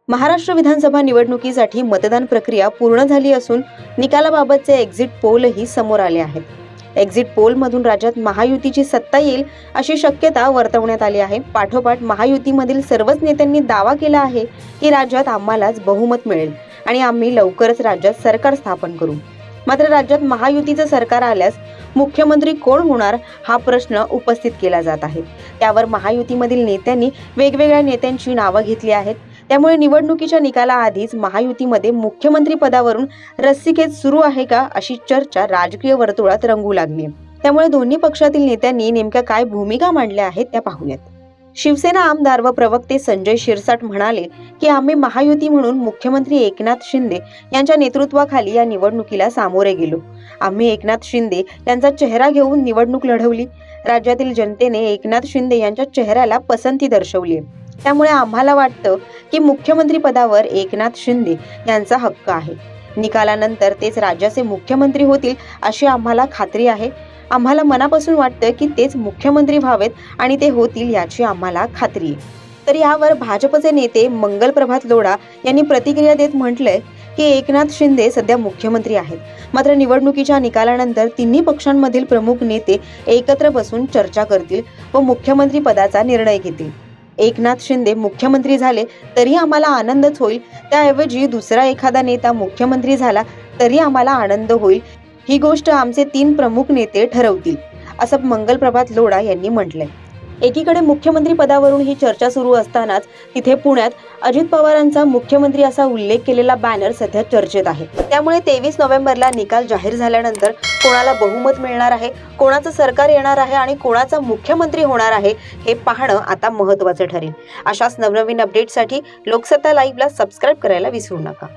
महाराष्ट्र विधानसभा निवडणुकीसाठी मतदान प्रक्रिया पूर्ण झाली असून निकालाबाबतचे एक्झिट पोलही समोर आले आहेत. एक्झिट पोलमधून राज्यात महायुतीची सत्ता येईल अशी शक्यता वर्तवण्यात आली आहे. पाठोपाठ महायुतीमधील सर्वच नेत्यांनी दावा केला आहे की राज्यात आम्हालाच बहुमत मिळेल आणि आम्ही लवकरच राज्यात सरकार स्थापन करू. मात्र राज्यात महायुतीचं सरकार आल्यास मुख्यमंत्री कोण होणार हा प्रश्न उपस्थित केला जात आहे. त्यावर महायुतीमधील नेत्यांनी वेगवेगळ्या नेत्यांची नावं घेतली आहेत. त्यामुळे निवडणुकीच्या निकालाआधीच महायुतीमध्ये मुख्यमंत्री पदावरून रस्सीखेच सुरू आहे का अशी चर्चा राजकीय वर्तुळात रंगू लागली. त्यामुळे दोन्ही पक्षातील नेत्यांनी नेमक्या काय भूमिका मांडल्या आहेत त्या पाहूयात. शिवसेना आमदार व प्रवक्ते संजय शिरसाट म्हणाले की आम्ही महायुती म्हणून मुख्यमंत्री एकनाथ शिंदे यांच्या नेतृत्वाखाली या निवडणुकीला सामोरे गेलो. आम्ही एकनाथ शिंदे यांचा चेहरा घेऊन निवडणूक लढवली. राज्यातील जनतेने एकनाथ शिंदे यांच्या चेहऱ्याला पसंती दर्शवली. त्यामुळे आम्हाला वाटतं की मुख्यमंत्री पदावर एकनाथ शिंदे यांचा हक्क आहे. निकालानंतर तेच राज्याचे मुख्यमंत्री होतील अशी आम्हाला खात्री आहे. आम्हाला मनापासून वाटतं की तेच मुख्यमंत्री व्हावेत आणि ते होतील याची आम्हाला खात्री आहे. तर यावर भाजपचे नेते मंगल प्रभात लोढा यांनी प्रतिक्रिया देत म्हटलंय की एकनाथ शिंदे सध्या मुख्यमंत्री आहेत. मात्र निवडणुकीच्या निकालानंतर तिन्ही पक्षांमधील प्रमुख नेते एकत्र बसून चर्चा करतील व मुख्यमंत्री पदाचा निर्णय घेतील. एकनाथ शिंदे मुख्यमंत्री झाले तरी आम्हाला आनंदच होईल. त्याऐवजी दुसरा एखादा नेता मुख्यमंत्री झाला तरी आम्हाला आनंद होईल. ही गोष्ट आमचे 3 प्रमुख नेते ठरवतील, असं मंगल प्रभात लोढा यांनी म्हटलंय. एकीकडे मुख्यमंत्री पदावरून ही चर्चा सुरू असतानाच तिथे पुण्यात अजित पवारांचा मुख्यमंत्री असा उल्लेख केलेला बॅनर सध्या चर्चेत आहे. त्यामुळे 23 नोव्हेंबरला निकाल जाहीर झाल्यानंतर कोणाला बहुमत मिळणार आहे, कोणाचं सरकार येणार आहे आणि कोणाचा मुख्यमंत्री होणार आहे हे पाहणं आता महत्त्वाचं ठरेल. अशाच नवनवीन अपडेटसाठी लोकसत्ता लाईव्हला सबस्क्राईब करायला विसरू नका.